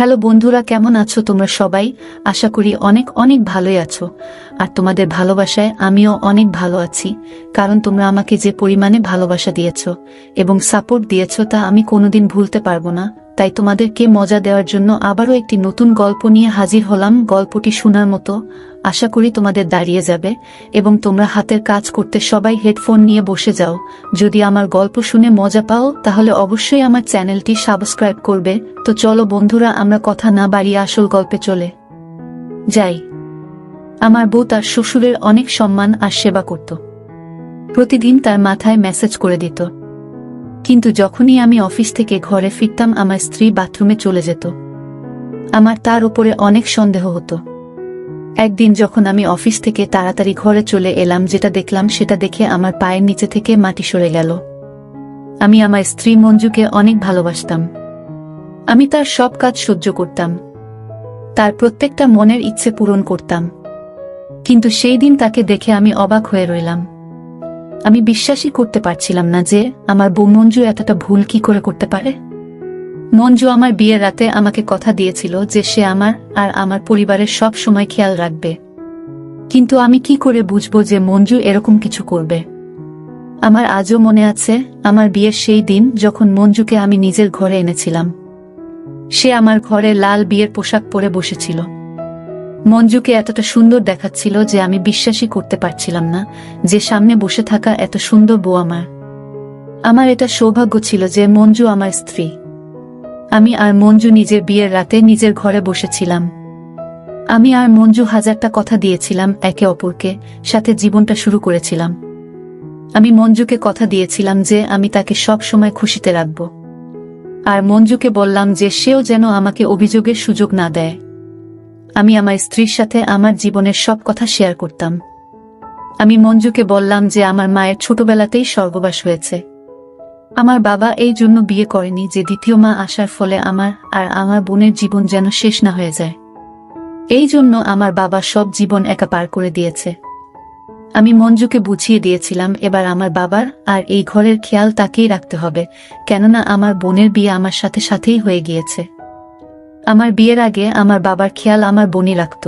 Hello বন্ধুরা, কেমন আছো তোমরা সবাই? আশা করি অনেক অনেক ভালোই আছো। আর তোমাদের ভালোবাসায় আমিও অনেক ভালো আছি, কারণ তোমরা আমাকে যে পরিমাণে ভালোবাসা দিয়েছো এবং সাপোর্ট দিয়েছো তা আমি কোনোদিন ভুলতে পারবো না। তাই তোমাদেরকে মজা দেওয়ার জন্য আবারও একটি নতুন গল্প নিয়ে হাজির হলাম। গল্পটি শোনার মতো, আশা করি তোমাদের দাঁড়িয়ে যাবে এবং তোমরা হাতের কাজ করতে সবাই হেডফোন নিয়ে বসে যাও। যদি আমার গল্প শুনে মজা পাও তাহলে অবশ্যই আমার চ্যানেলটি সাবস্ক্রাইব করবে। তো চলো বন্ধুরা, আমরা কথা না বাড়িয়ে আসল গল্পে চলে যাই। আমার বউ তার শ্বশুরের অনেক সম্মান আর সেবা করত। প্রতিদিন তার মাথায় মেসেজ করে দিত, কিন্তু যখনই আমি অফিস থেকে ঘরে ফিরতাম আমার স্ত্রী বাথরুমে চলে যেত। আমার তার উপরে অনেক সন্দেহ হতো। একদিন যখন আমি অফিস থেকে তাড়াতাড়ি ঘরে চলে এলাম, যেটা দেখলাম সেটা দেখে আমার পায়ের নিচে থেকে মাটি সরে গেল। আমি আমার স্ত্রী মঞ্জুকে অনেক ভালোবাসতাম। আমি তার সব কাজ সহ্য করতাম, তার প্রত্যেকটা মনের ইচ্ছে পূরণ করতাম, কিন্তু সেই দিন তাকে দেখে আমি অবাক হয়ে রইলাম। আমি বিশ্বাসই করতে পারছিলাম না যে আমার বউ মঞ্জু এতটা ভুল কি করে করতে পারে। মঞ্জু আমার বিয়ের রাতে আমাকে কথা দিয়েছিল যে সে আমার আর আমার পরিবারের সব সময় খেয়াল রাখবে, কিন্তু আমি কি করে বুঝবো যে মঞ্জু এরকম কিছু করবে। আমার আজও মনে আছে আমার বিয়ের সেই দিন যখন মঞ্জুকে আমি নিজের ঘরে এনেছিলাম। সে আমার ঘরে লাল বিয়ের পোশাক পরে বসেছিল। মঞ্জুকে এতটা সুন্দর দেখাচ্ছিল যে আমি বিশ্বাসই করতে পারছিলাম না যে সামনে বসে থাকা এত সুন্দর বউ আমার এটা সৌভাগ্য ছিল যে মঞ্জু আমার স্ত্রী। আমি আর মঞ্জু নিজের বিয়ের রাতে নিজের ঘরে বসেছিলাম। আমি আর মঞ্জু হাজারটা কথা দিয়েছিলাম একে অপরকে, সাথে জীবনটা শুরু করেছিলাম। আমি মঞ্জুকে কথা দিয়েছিলাম যে আমি তাকে সব সময় খুশিতে রাখব, আর মঞ্জুকে বললাম যে সেও যেন আমাকে অভিযোগের সুযোগ না দেয়। আমি আমার স্ত্রীর সাথে আমার জীবনের সব কথা শেয়ার করতাম। আমি মঞ্জুকে বললাম যে আমার মায়ের ছোটবেলাতেই স্বর্গবাস হয়েছে। আমার বাবা এই জন্য বিয়ে করেনি যে দ্বিতীয় মা আসার ফলে আমার আর আমার বোনের জীবন যেন শেষ না হয়ে যায়। এই জন্য আমার বাবা সব জীবন একা পার করে দিয়েছে। আমি মঞ্জুকে বুঝিয়ে দিয়েছিলাম এবার আমার বাবার আর এই ঘরের খেয়াল তাকেই রাখতে হবে, কেননা আমার বোনের বিয়ে আমার সাথে সাথেই হয়ে গিয়েছে। আমার বিয়ের আগে আমার বাবার খেয়াল আমার বোনই রাখত।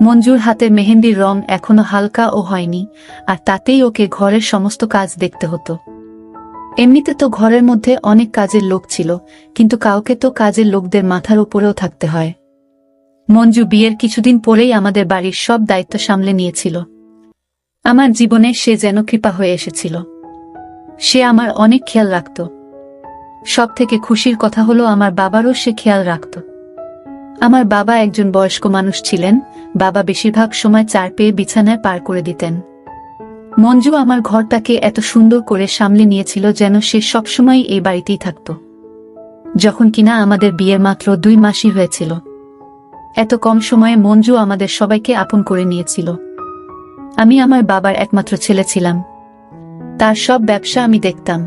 মঞ্জুর হাতের মেহেন্দির রং এখনো হালকা ও হয়নি, আর তাতেই ওকে ঘরের সমস্ত কাজ দেখতে হতো। এমনিতে তো ঘরের মধ্যে অনেক কাজের লোক ছিল, কিন্তু কাউকে তো কাজের লোকদের মাথার উপরেও থাকতে হয়। মঞ্জু বিয়ের কিছুদিন পরেই আমাদের বাড়ির সব দায়িত্ব সামলে নিয়েছিল। আমার জীবনে সে যেন কৃপা হয়ে এসেছিল। সে আমার অনেক খেয়াল রাখত। সব থেকে খুশির কথা হলো আমার বাবারও সে খেয়াল রাখত। আমার বাবা একজন বয়স্ক মানুষ ছিলেন। বাবা বেশিরভাগ সময় চার পেয়ে বিছানায় পার করে দিতেন। মঞ্জু আমার ঘরটাকে এত সুন্দর করে সামলে নিয়েছিল যেন সে সবসময় এই বাড়িতেই থাকত। যখন কিনা আমাদের বিয়ের মাত্র 2 মাসই হয়েছিল, এত কম সময়ে মঞ্জু আমাদের সবাইকে আপন করে নিয়েছিল। আমি আমার বাবার একমাত্র ছেলে ছিলাম। তার সব ব্যবসা আমি দেখতাম।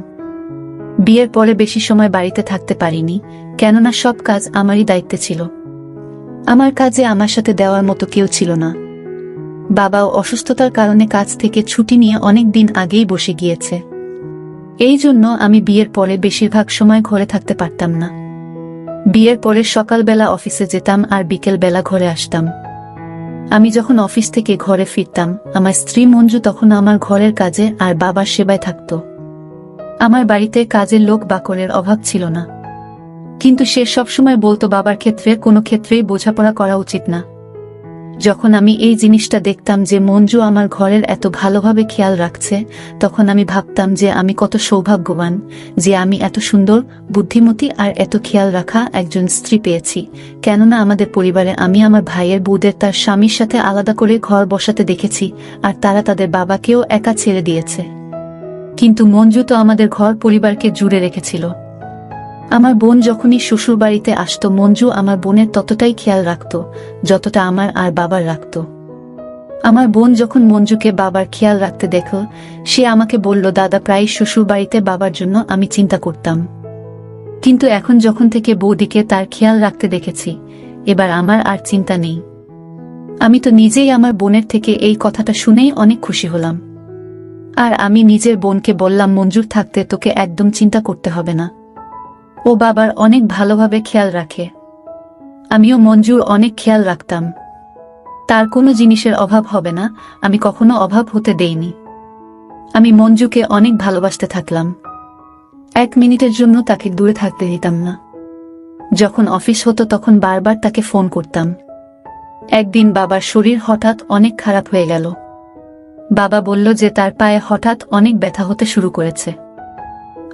বিয়ের পরে বেশি সময় বাড়িতে থাকতে পারিনি, কেননা সব কাজ আমারই দায়িত্বে ছিল। আমার কাজে আমার সাথে দেওয়ার মতো কেউ ছিল না। বাবাও অসুস্থতার কারণে কাজ থেকে ছুটি নিয়ে অনেক দিন আগেই বসে গিয়েছে। এই জন্য আমি বিয়ের পরে বেশিরভাগ সময় ঘরে থাকতে পারতাম না। বিয়ের পরে সকালবেলা অফিসে যেতাম আর বিকেলবেলা ঘরে আসতাম। আমি যখন অফিস থেকে ঘরে ফিরতাম আমার স্ত্রী মঞ্জু তখন আমার ঘরের কাজে আর বাবার সেবায় থাকত। আমার বাড়িতে কাজের লোক বাকরের অভাব ছিল না, কিন্তু সে সবসময় বলতো বাবার ক্ষেত্রে কোনো ক্ষেত্রেই বোঝাপড়া করা উচিত না। যখন আমি এই জিনিসটা দেখতাম যে মঞ্জু আমার ঘরের এত ভালোভাবে খেয়াল রাখছে, তখন আমি ভাবতাম যে আমি কত সৌভাগ্যবান যে আমি এত সুন্দর, বুদ্ধিমতী আর এত খেয়াল রাখা একজন স্ত্রী পেয়েছি। কেননা আমাদের পরিবারে আমি আমার ভাইয়ের বউদের তার স্বামীর সাথে আলাদা করে ঘর বসাতে দেখেছি, আর তারা তাদের বাবাকেও একা ছেড়ে দিয়েছে। কিন্তু মঞ্জু তো আমাদের ঘর পরিবারকে জুড়ে রেখেছিল। আমার বোন যখনই শ্বশুর বাড়িতে আসতো মঞ্জু আমার বোনের ততটাই খেয়াল রাখত যতটা আমার আর বাবার রাখত। আমার বোন যখন মঞ্জুকে বাবার খেয়াল রাখতে দেখল, সে আমাকে বলল, দাদা প্রায় শ্বশুর বাড়িতে বাবার জন্য আমি চিন্তা করতাম, কিন্তু এখন যখন থেকে বৌদিকে তার খেয়াল রাখতে দেখেছি এবার আমার আর চিন্তা নেই। আমি তো নিজেই আমার বোনের থেকে এই কথাটা শুনেই অনেক খুশি হলাম। আর আমি নিজের বোনকে বললাম, মঞ্জুর থাকতে তোকে একদম চিন্তা করতে হবে না, ও বাবার অনেক ভালোভাবে খেয়াল রাখে। আমিও মঞ্জুর অনেক খেয়াল রাখতাম। তার কোনো জিনিসের অভাব হবে না, আমি কখনো অভাব হতে দেইনি। আমি মঞ্জুকে অনেক ভালোবাসতে থাকলাম। 1 মিনিটের জন্য তাকে দূরে থাকতে দিতাম না। যখন অফিস হতো তখন বারবার তাকে ফোন করতাম। একদিন বাবার শরীর হঠাৎ অনেক খারাপ হয়ে গেল। বাবা বলল যে তার পায়ে হঠাৎ অনেক ব্যথা হতে শুরু করেছে।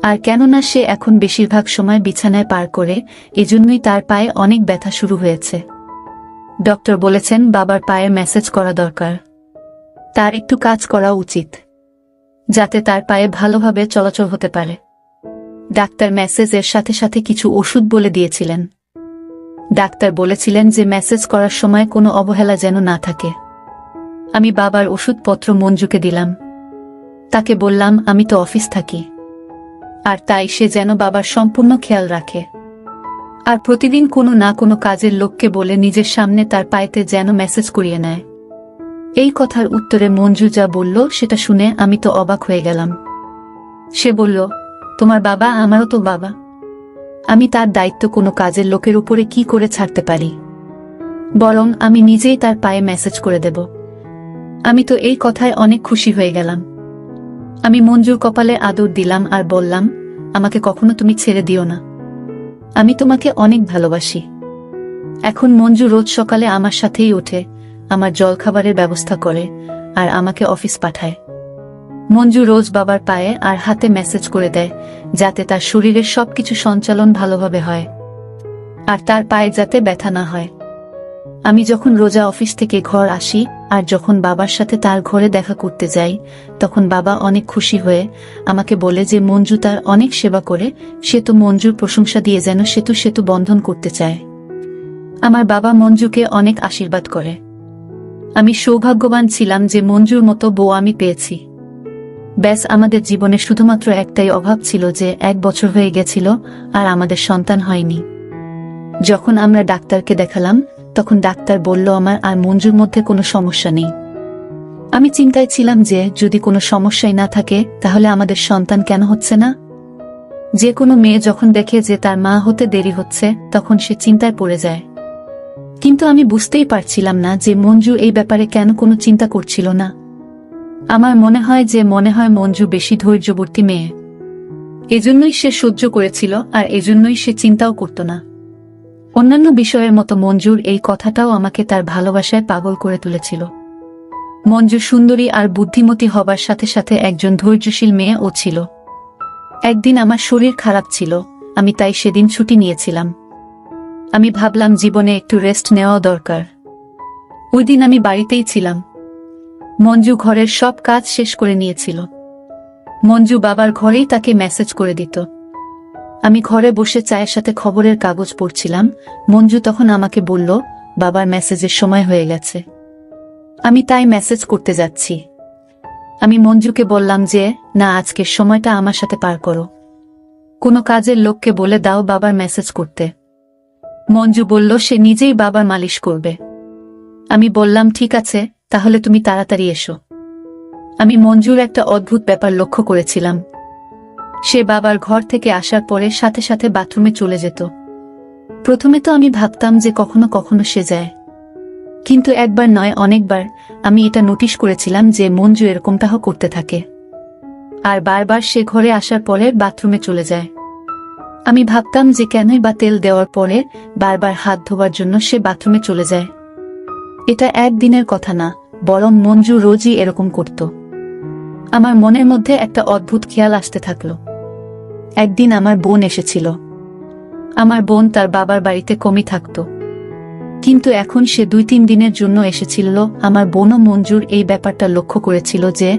আর কেননা সে এখন বেশিরভাগ সময় বিছানায় পার করে, এজন্যই তার পায়ে অনেক ব্যথা শুরু হয়েছে। ডক্টর বলেছেন বাবার পায়ে ম্যাসাজ করা দরকার। তার একটু কাজ করা উচিত, যাতে তার পায়ে ভালোভাবে চলাচল হতে পারে। ডাক্তার ম্যাসেজের সাথে সাথে কিছু ওষুধ বলে দিয়েছিলেন। ডাক্তার বলেছিলেন যে ম্যাসেজ করার সময় কোনো অবহেলা যেন না থাকে। আমি বাবার ওষুধপত্র মঞ্জুকে দিলাম। তাকে বললাম আমি তো অফিস থাকি, আর তাই সে যেন বাবার সম্পূর্ণ খেয়াল রাখে। আর প্রতিদিন কোনো না কোনো কাজের লোককে বলে নিজের সামনে তার পায়েতে যেন ম্যাসেজ করিয়ে নেয়। এই কথার উত্তরে মঞ্জু যা বলল সেটা শুনে আমি তো অবাক হয়ে গেলাম। সে বলল, তোমার বাবা আমারও তো বাবা। আমি তার দায়িত্ব কোনো কাজের লোকের উপরে কি করে ছাড়তে পারি? বরং আমি নিজেই তার পায়ে ম্যাসেজ করে দেব। আমি তো এই কথায় অনেক খুশি হয়ে গেলাম। আমি মঞ্জুর কপালে আদর দিলাম আর বললাম, আমাকে কখনো তুমি ছেড়ে দিও না। আমি তোমাকে অনেক ভালোবাসি। এখন মঞ্জু রোজ সকালে আমার সাথেই ওঠে, আমার জলখাবারের ব্যবস্থা করে, আর আমাকে অফিস পাঠায়। মঞ্জু রোজ বাবার পায়ে আর হাতে ম্যাসেজ করে দেয়, যাতে তার শরীরের সবকিছু সঞ্চালন ভালোভাবে হয়, আর তার পায়ে যাতে ব্যথা না হয়। আমি যখন রোজা অফিস থেকে ঘর আসি আর যখন বাবার সাথে তার ঘরে দেখা করতে যাই, তখন বাবা অনেক খুশি হয়ে আমাকে বলে যে মঞ্জু তার অনেক সেবা করে, সে তো মঞ্জুর প্রশংসা দিয়ে যেন সেতু সেতু বন্ধন করতে চায়। আমার বাবা মঞ্জুকে অনেক আশীর্বাদ করে। আমি সৌভাগ্যবান ছিলাম যে মঞ্জুর মতো বউ আমি পেয়েছি। ব্যাস, আমাদের জীবনে শুধুমাত্র একটাই অভাব ছিল যে 1 বছর হয়ে গেছিল আর আমাদের সন্তান হয়নি। যখন আমরা ডাক্তারকে দেখালাম তখন ডাক্তার বলল আমার আর মঞ্জুর মধ্যে কোনো সমস্যা নেই। আমি চিন্তায় ছিলাম যে যদি কোনো সমস্যাই না থাকে তাহলে আমাদের সন্তান কেন হচ্ছে না। যে কোনো মেয়ে যখন দেখে যে তার মা হতে দেরি হচ্ছে তখন সে চিন্তায় পড়ে যায়। কিন্তু আমি বুঝতেই পারছিলাম না যে মঞ্জু এই ব্যাপারে কেন কোনো চিন্তা করছিল না। আমার মনে হয় মঞ্জু বেশি ধৈর্যবর্তী মেয়ে। এজন্যই সে সহ্য করেছিল আর এজন্যই সে চিন্তাও করত না। অন্যান্য বিষয়ের মতো মঞ্জুর এই কথাটাও আমাকে তার ভালোবাসায় পাগল করে তুলেছিল। মঞ্জু সুন্দরী আর বুদ্ধিমতী হবার সাথে সাথে একজন ধৈর্যশীল মেয়েও ছিল। একদিন আমার শরীর খারাপ ছিল, আমি তাই সেদিন ছুটি নিয়েছিলাম। আমি ভাবলাম জীবনে একটু রেস্ট নেওয়া দরকার। ওই দিন আমি বাড়িতেই ছিলাম। মঞ্জু ঘরের সব কাজ শেষ করে নিয়েছিল। মঞ্জু বাবার ঘরেই তাকে মেসেজ করে দিত। আমি ঘরে বসে চায়ের সাথে খবরের কাগজ পড়ছিলাম। মঞ্জু তখন আমাকে বলল, বাবার মেসেজের সময় হয়ে গেছে। আমি তাই মেসেজ করতে যাচ্ছি। আমি মঞ্জুকে বললাম যে না, আজকের সময়টা আমার সাথে পার করো। কোনো কাজের লোককে বলে দাও বাবার মেসেজ করতে। মঞ্জু বলল সে নিজেই বাবার মালিশ করবে। আমি বললাম ঠিক আছে, তাহলে তুমি তাড়াতাড়ি এসো। আমি মঞ্জুর একটা অদ্ভুত ব্যাপার লক্ষ্য করেছিলাম। সে বাবার ঘর থেকে আসার পরে সাথে সাথে বাথরুমে চলে যেত। প্রথমে তো আমি ভাবতাম যে কখনো কখনো সে যায়, কিন্তু একবার নয় অনেকবার আমি এটা নোটিশ করেছিলাম যে মঞ্জু এরকমটাও করতে থাকে। আর বারবার সে ঘরে আসার পরে বাথরুমে চলে যায়। আমি ভাবতাম যে কেনই বা তেল দেওয়ার পরে বারবার হাত ধোবার জন্য সে বাথরুমে চলে যায়। এটা একদিনের কথা না, বরং মঞ্জু রোজই এরকম করত। আমার মনের মধ্যে একটা অদ্ভুত খেয়াল আসতে থাকলো। একদিন আমার বোন এসেছিল। আমার বোন তার বাবার বাড়িতে কমই থাকত, কিন্তু এখন সে 2-3 দিনের জন্য এসেছিল। আমার বোনও মঞ্জুর এই ব্যাপারটা লক্ষ্য করেছিল যে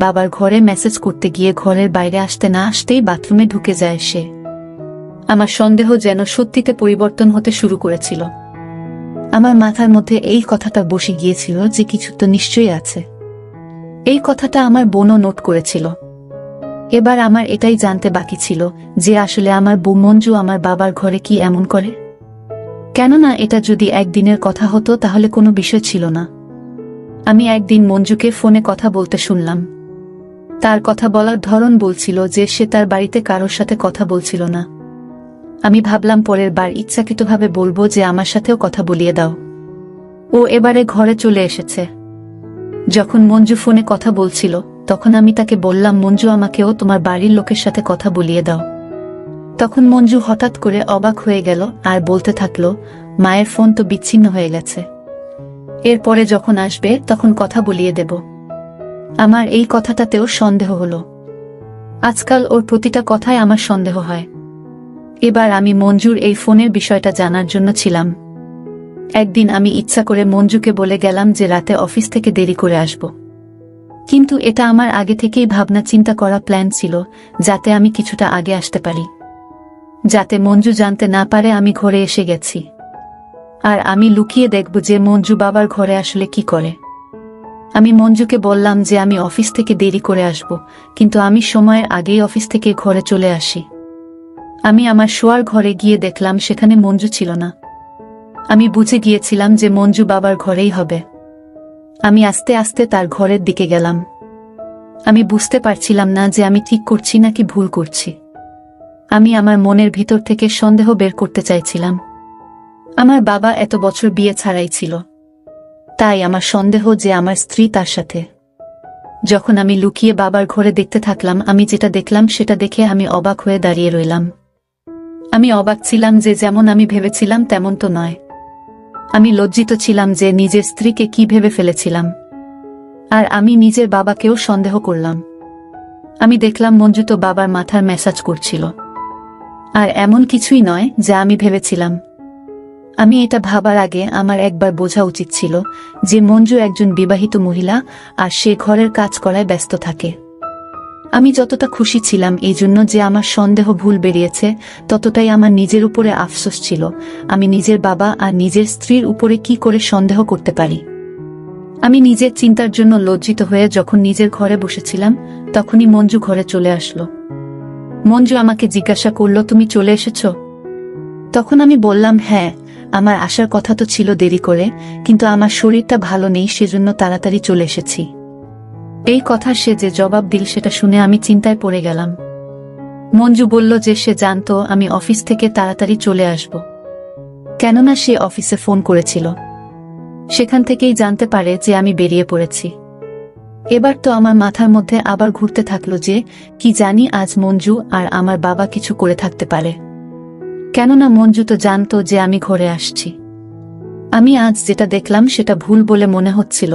বাবার ঘরে মেসেজ করতে গিয়ে ঘরের বাইরে আসতে না আসতেই বাথরুমে ঢুকে যায় সে। আমার সন্দেহ যেন সত্যিতে পরিবর্তন হতে শুরু করেছিল। আমার মাথার মধ্যে এই কথাটা বসে গিয়েছিল যে কিছু তো নিশ্চয়ই আছে। এই কথাটা আমার বোনও নোট করেছিল। এবার আমার এটাই জানতে বাকি ছিল যে আসলে আমার বউ মঞ্জু আমার বাবার ঘরে কি এমন করে। কেননা এটা যদি একদিনের কথা হতো তাহলে কোনো বিষয় ছিল না। আমি একদিন মঞ্জুকে ফোনে কথা বলতে শুনলাম। তার কথা বলার ধরন বলছিল যে সে তার বাড়িতে কারোর সাথে কথা বলছিল না। আমি ভাবলাম পরের বার ইচ্ছাকৃতভাবে বলবো যে আমার সাথেও কথা বলিয়ে দাও। ও এবারে ঘরে চলে এসেছে। যখন মঞ্জু ফোনে কথা বলছিল তখন আমি তাকে বললাম, মঞ্জু, আমাকেও তোমার বাড়ির লোকের সাথে কথা বলিয়ে দাও। তখন মঞ্জু হঠাৎ করে অবাক হয়ে গেল আর বলতে থাকলো, মায়ের ফোন তো বিচ্ছিন্ন হয়ে গেছে, এরপরে যখন আসবে তখন কথা বলিয়ে দেব। আমার এই কথাটাতেও সন্দেহ হলো। আজকাল ওর প্রতিটা কথায় আমার সন্দেহ হয়। এবার আমি মঞ্জুর এই ফোনের বিষয়টা জানার জন্য ছিলাম। একদিন আমি ইচ্ছা করে মঞ্জুকে বলে গেলাম যে রাতে অফিস থেকে দেরি করে আসব। কিন্তু এটা আমার আগে থেকেই ভাবনা চিন্তা করা প্ল্যান ছিল, যাতে আমি কিছুটা আগে আসতে পারি, যাতে মঞ্জু জানতে না পারে আমি ঘরে এসে গেছি। আর আমি লুকিয়ে দেখব যে মঞ্জু বাবার ঘরে আসলে কি করে। আমি মঞ্জুকে বললাম যে আমি অফিস থেকে দেরি করে আসব, কিন্তু আমি সময়ের আগেই অফিস থেকে ঘরে চলে আসি। আমি আমার শোয়ার ঘরে গিয়ে দেখলাম সেখানে মঞ্জু ছিল না। আমি বুঝে গিয়েছিলাম যে মঞ্জু বাবার ঘরেই হবে। আমি আস্তে আস্তে তার ঘরের দিকে গেলাম। আমি বুঝতে পারছিলাম না যে আমি ঠিক করছি নাকি ভুল করছি। আমি আমার মনের ভিতর থেকে সন্দেহ বের করতে চাইছিলাম। আমার বাবা এত বছর বিয়ে ছাড়াই ছিল, তাই আমার সন্দেহ যে আমার স্ত্রী তার সাথে। যখন আমি লুকিয়ে বাবার ঘরে দেখতে থাকলাম, আমি যেটা দেখলাম সেটা দেখে আমি অবাক হয়ে দাঁড়িয়ে রইলাম। আমি অবাক ছিলাম যে যেমন আমি ভেবেছিলাম তেমন তো নয়। আমি লজ্জিত ছিলাম যে নিজের স্ত্রীকে কি ভেবে ফেলেছিলাম। আর আমি নিজের বাবাকেও সন্দেহ করলাম। আমি দেখলাম মঞ্জু তো বাবার মাথার ম্যাসাজ করছিল। আর এমন কিছুই নয় যা আমি ভেবেছিলাম। আমি এটা ভাবার আগে আমার একবার বোঝা উচিত ছিল যে মঞ্জু একজন বিবাহিত মহিলা আর সে ঘরের কাজ করায় ব্যস্ত থাকে। আমি যতটা খুশি ছিলাম এই জন্য যে আমার সন্দেহ ভুল বেরিয়েছে, ততটাই আমার নিজের উপরে আফসোস ছিল। আমি নিজের বাবা আর নিজের স্ত্রীর উপরে কি করে সন্দেহ করতে পারি। আমি নিজের চিন্তার জন্য লজ্জিত হয়ে যখন নিজের ঘরে বসেছিলাম, তখনই মঞ্জু ঘরে চলে আসলো। মঞ্জু আমাকে জিজ্ঞাসা করলো, তুমি চলে এসেছ? তখন আমি বললাম, হ্যাঁ, আমার আসার কথা তো ছিল দেরি করে, কিন্তু আমার শরীরটা ভালো নেই, সেজন্য তাড়াতাড়ি চলে এসেছি। এই কথা সে যে জবাব দিল সেটা শুনে আমি চিন্তায় পড়ে গেলাম। মঞ্জু বলল যে সে জানতো আমি অফিস থেকে তাড়াতাড়ি চলে আসব, কেননা সে অফিসে ফোন করেছিল। সেখান থেকেই জানতে পারে যে আমি বেরিয়ে পড়েছি। এবার তো আমার মাথার মধ্যে আবার ঘুরতে থাকলো যে কি জানি আজ মঞ্জু আর আমার বাবা কিছু করে থাকতে পারে, কেননা মঞ্জু তো জানতো যে আমি ঘরে আসছি। আমি আজ যেটা দেখলাম সেটা ভুল বলে মনে হচ্ছিল।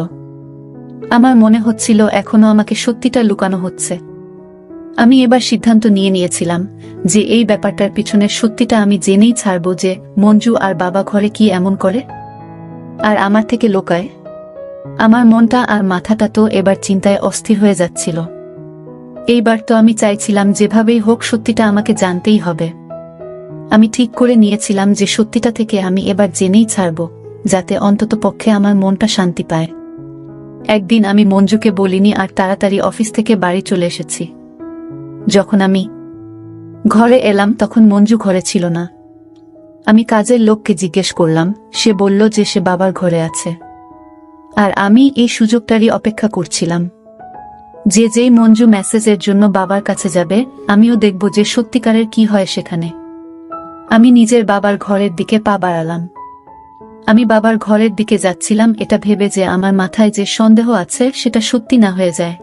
আমার মনে হচ্ছিল এখনো আমাকে সত্যিটা লুকানো হচ্ছে। আমি এবার সিদ্ধান্ত নিয়েছিলাম যে এই ব্যাপারটার পিছনের সত্যিটা আমি জেনেই ছাড়ব, যে মঞ্জু আর বাবা ঘরে কি এমন করে আর আমার থেকে লোকায়। আমার মনটা আর মাথাটা তো এবার চিন্তায় অস্থির হয়ে যাচ্ছিল। এইবার তো আমি চাইছিলাম যেভাবেই হোক সত্যিটা আমাকে জানতেই হবে। আমি ঠিক করে নিয়েছিলাম যে সত্যিটা থেকে আমি এবার জেনেই ছাড়ব, যাতে অন্তত পক্ষে আমার মনটা শান্তি পায়। একদিন আমি মঞ্জুকে বলিনি আর তাড়াতাড়ি অফিস থেকে বাড়ি চলে এসেছি। যখন আমি ঘরে এলাম তখন মঞ্জু ঘরে ছিল না। আমি কাজের লোককে জিজ্ঞেস করলাম, সে বলল যে সে বাবার ঘরে আছে। আর আমি এই সুযোগটারই অপেক্ষা করছিলাম, যে যেই মঞ্জু মেসেজের জন্য বাবার কাছে যাবে আমিও দেখব যে সত্যিকারের কি হয় সেখানে। আমি নিজের বাবার ঘরের দিকে পা বাড়ালাম। আমি বাবার ঘরের দিকে যাচ্ছিলাম এটা ভেবে যে আমার মাথায় যে সন্দেহ আছে সেটা সত্যি না হয়ে যায়।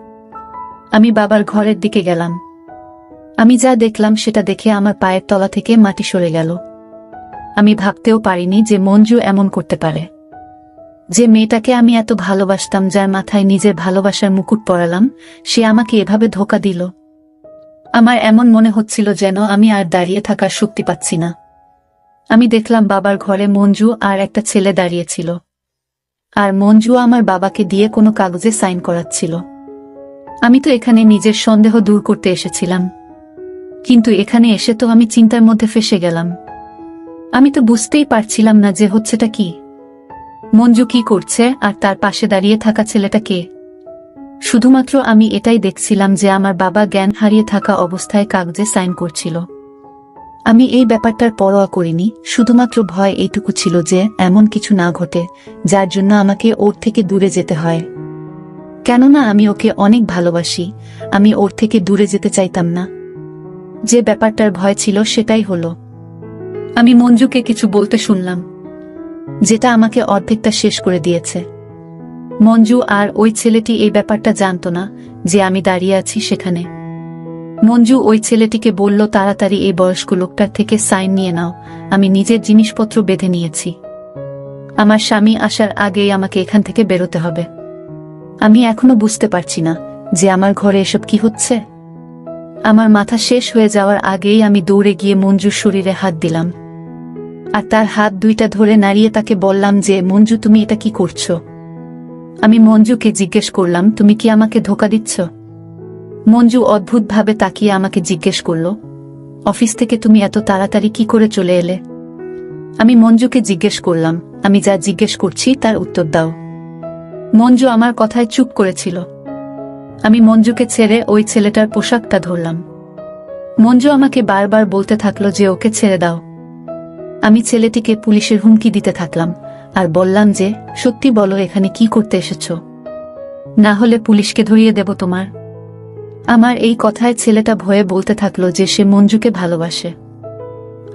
আমি বাবার ঘরের দিকে গেলাম। আমি যা দেখলাম সেটা দেখে আমার পায়ের তলা থেকে মাটি সরে গেল। আমি ভাবতেও পারিনি যে মঞ্জু এমন করতে পারে। যে মেয়েটাকে আমি এত ভালোবাসতাম, যার মাথায় নিজের ভালোবাসার মুকুট পরালাম, সে আমাকে এভাবে ধোঁকা দিল। আমার এমন মনে হচ্ছিল যেন আমি আর দাঁড়িয়ে থাকার শক্তি পাচ্ছি না। আমি দেখলাম বাবার ঘরে মঞ্জু আর একটা ছেলে দাঁড়িয়েছিল, আর মঞ্জু আমার বাবাকে দিয়ে কোনো কাগজে সাইন করাচ্ছিল। আমি তো এখানে নিজের সন্দেহ দূর করতে এসেছিলাম, কিন্তু এখানে এসে তো আমি চিন্তার মধ্যে ফেঁসে গেলাম। আমি তো বুঝতেই পারছিলাম না যে হচ্ছেটা কি। মঞ্জু কি করছে আর তার পাশে দাঁড়িয়ে থাকা ছেলেটা কে? শুধুমাত্র আমি এটাই দেখছিলাম যে আমার বাবা জ্ঞান হারিয়ে থাকা অবস্থায় কাগজে সাইন করছিল। আমি এই ব্যাপারটার পরোয়া করিনি, শুধুমাত্র ভয় এইটুকু ছিল যে এমন কিছু না ঘটে যার জন্য আমাকে ওর থেকে দূরে যেতে হয়। কেননা আমি ওকে অনেক ভালোবাসি, আমি ওর থেকে দূরে যেতে চাইতাম না। যে ব্যাপারটার ভয় ছিল সেটাই হলো। আমি মঞ্জুকে কিছু বলতে শুনলাম, যেটা আমাকে অর্ধেকটা শেষ করে দিয়েছে। মঞ্জু আর ওই ছেলেটি এই ব্যাপারটা জানতো না যে আমি দাঁড়িয়ে আছি সেখানে। মঞ্জু ওই ছেলেটিকে বলল, তাড়াতাড়ি এই বয়স্ক লোকটার থেকে সাইন নিয়ে নাও, আমি নিজের জিনিসপত্র বেঁধে নিয়েছি। আমার স্বামী আসার আগেই আমাকে এখান থেকে বেরোতে হবে। আমি এখনো বুঝতে পারছি না যে আমার ঘরে এসব কি হচ্ছে। আমার মাথা শেষ হয়ে যাওয়ার আগেই আমি দৌড়ে গিয়ে মঞ্জুর শরীরে হাত দিলাম, আর তার হাত দুইটা ধরে নাড়িয়ে তাকে বললাম যে, মঞ্জু তুমি এটা কি করছো? আমি মঞ্জুকে জিজ্ঞেস করলাম, তুমি কি আমাকে ধোঁকা দিচ্ছ? মঞ্জু অদ্ভুতভাবে তাকিয়ে আমাকে জিজ্ঞেস করল, অফিস থেকে তুমি এত তাড়াতাড়ি কি করে চলে এলে? আমি মঞ্জুকে জিজ্ঞেস করলাম, আমি যা জিজ্ঞেস করছি তার উত্তর দাও। মঞ্জু আমার কথায় চুপ করেছিল। আমি মঞ্জুকে ছেড়ে ওই ছেলেটার পোশাকটা ধরলাম। মঞ্জু আমাকে বারবার বলতে থাকলো যে ওকে ছেড়ে দাও। আমি ছেলেটিকে পুলিশের হুমকি দিতে থাকলাম আর বললাম যে, সত্যি বলো এখানে কি করতে এসেছো, না হলে পুলিশকে ধরিয়ে দেব তোমার। আমার এই কথায় ছেলেটা ভয়ে বলতে থাকলো যে সে মঞ্জুকে ভালোবাসে,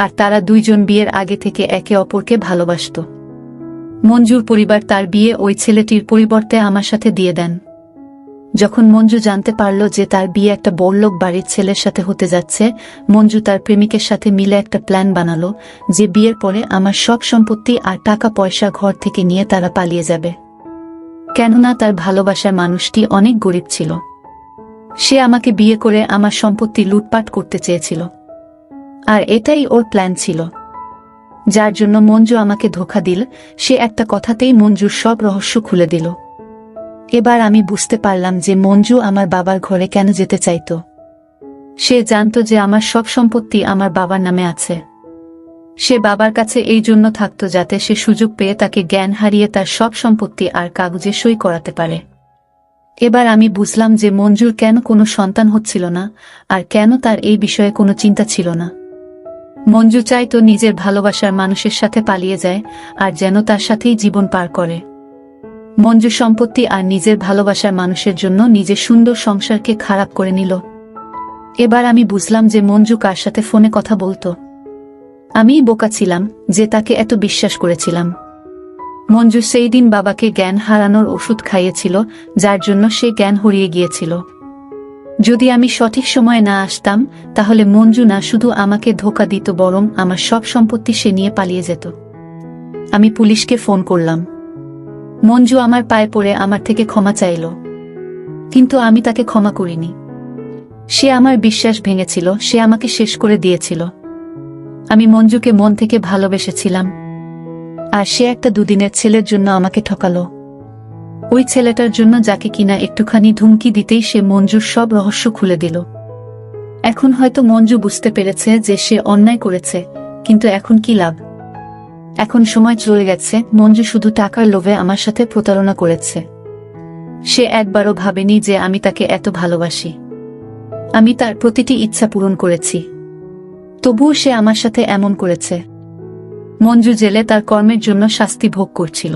আর তারা দুইজন বিয়ের আগে থেকে একে অপরকে ভালোবাসত। মঞ্জুর পরিবার তার বিয়ে ওই ছেলেটির পরিবর্তে আমার সাথে দিয়ে দেন। যখন মঞ্জু জানতে পারল যে তার বিয়ে একটা বড়লোক বাড়ির ছেলের সাথে হতে যাচ্ছে, মঞ্জু তার প্রেমিকের সাথে মিলে একটা প্ল্যান বানালো যে বিয়ের পরে আমার সব সম্পত্তি আর টাকা পয়সা ঘর থেকে নিয়ে তারা পালিয়ে যাবে। কেননা তার ভালোবাসার মানুষটি অনেক গরিব ছিল। সে আমাকে বিয়ে করে আমার সম্পত্তি লুটপাট করতে চেয়েছিল, আর এটাই ওর প্ল্যান ছিল, যার জন্য মঞ্জু আমাকে ধোঁকা দিল। সে একটা কথাতেই মঞ্জুর সব রহস্য খুলে দিল। এবার আমি বুঝতে পারলাম যে মঞ্জু আমার বাবার ঘরে কেন যেতে চাইত। সে জানত যে আমার সব সম্পত্তি আমার বাবার নামে আছে। সে বাবার কাছে এই জন্য থাকত যাতে সে সুযোগ পেয়ে তাকে জ্ঞান হারিয়ে তার সব সম্পত্তি আর কাগজে সই করাতে পারে। এবার আমি বুঝলাম যে মঞ্জুর কেন কোনো সন্তান হচ্ছিল না, আর কেন তার এই বিষয়ে কোনো চিন্তা ছিল না। মঞ্জু চাইতো নিজের ভালোবাসার মানুষের সাথে পালিয়ে যায়, আর যেন তার সাথেই জীবন পার করে। মঞ্জু সম্পত্তি আর নিজের ভালোবাসার মানুষের জন্য নিজের সুন্দর সংসারকে খারাপ করে নিল। এবার আমি বুঝলাম যে মঞ্জু কার সাথে ফোনে কথা বলতো। আমিই বোকা ছিলাম যে তাকে এত বিশ্বাস করেছিলাম। মঞ্জু সেই দিন বাবাকে জ্ঞান হারানোর ওষুধ খাইয়েছিল, যার জন্য সে জ্ঞান হারিয়ে গিয়েছিল। যদি আমি সঠিক সময়ে না আসতাম, তাহলে মঞ্জু না শুধু আমাকে ধোঁকা দিত, বরং আমার সব সম্পত্তি সে নিয়ে পালিয়ে যেত। আমি পুলিশকে ফোন করলাম। মঞ্জু আমার পায়ে পড়ে আমার থেকে ক্ষমা চাইল, কিন্তু আমি তাকে ক্ষমা করিনি। সে আমার বিশ্বাস ভেঙেছিল, সে আমাকে শেষ করে দিয়েছিল। আমি মঞ্জুকে মন থেকে ভালোবেসেছিলাম, আর সে একটা দুদিনের ছেলের জন্য আমাকে ঠকালো। ওই ছেলেটার জন্য যাকে কিনা একটুখানি ধুমকি দিতেই সে মঞ্জুর সব রহস্য খুলে দিল। এখন হয়তো মঞ্জু বুঝতে পেরেছে যে সে অন্যায় করেছে, কিন্তু এখন কি লাভ? এখন সময় চলে গেছে। মঞ্জু শুধু টাকার লোভে আমার সাথে প্রতারণা করেছে। সে একবারও ভাবেনি যে আমি তাকে এত ভালোবাসি। আমি তার প্রতিটি ইচ্ছা পূরণ করেছি, তবুও সে আমার সাথে এমন করেছে। মঞ্জু জেলে তার কর্মের জন্য শাস্তি ভোগ করছিল।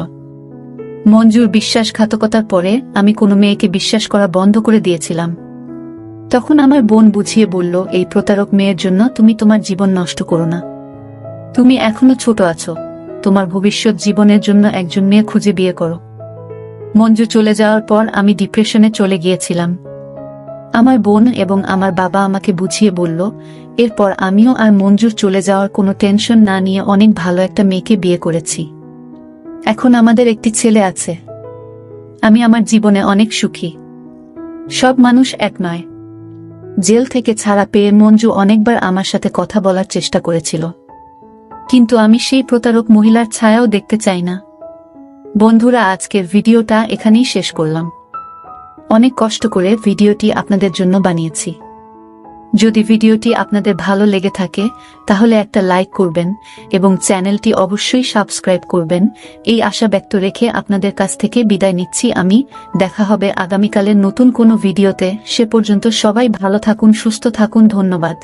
মঞ্জুর বিশ্বাসঘাতকতার পরে আমি কোনো মেয়েকে বিশ্বাস করা বন্ধ করে দিয়েছিলাম। তখন আমার বোন বুঝিয়ে বলল, এই প্রতারক মেয়ের জন্য তুমি তোমার জীবন নষ্ট করো না। তুমি এখনো ছোট আছো, তোমার ভবিষ্যৎ জীবনের জন্য একজন মেয়ে খুঁজে বিয়ে করো। মঞ্জু চলে যাওয়ার পর আমি ডিপ্রেশনে চলে গিয়েছিলাম। আমার বোন এবং আমার বাবা আমাকে বুঝিয়ে বলল, এরপর আমিও আর মঞ্জুর চলে যাওয়ার কোনো টেনশন না নিয়ে অনেক ভালো একটা মেয়েকে বিয়ে করেছি। এখন আমাদের একটি ছেলে আছে। আমি আমার জীবনে অনেক সুখী। সব মানুষ এক নয়। জেল থেকে ছাড়া পেয়ে মঞ্জু অনেকবার আমার সাথে কথা বলার চেষ্টা করেছিল, কিন্তু আমি সেই প্রতারক মহিলার ছায়াও দেখতে চাই না। বন্ধুরা, আজকের ভিডিওটা এখানেই শেষ করলাম। অনেক কষ্ট করে ভিডিওটি আপনাদের জন্য বানিয়েছি। যদি ভিডিওটি আপনাদের ভালো লেগে থাকে তাহলে একটা লাইক করবেন এবং চ্যানেলটি অবশ্যই সাবস্ক্রাইব করবেন। এই আশা ব্যক্ত রেখে আপনাদের কাছ থেকে বিদায় নিচ্ছি আমি। দেখা হবে আগামীকালের নতুন কোনো ভিডিওতে। সে পর্যন্ত সবাই ভালো থাকুন, সুস্থ থাকুন। ধন্যবাদ।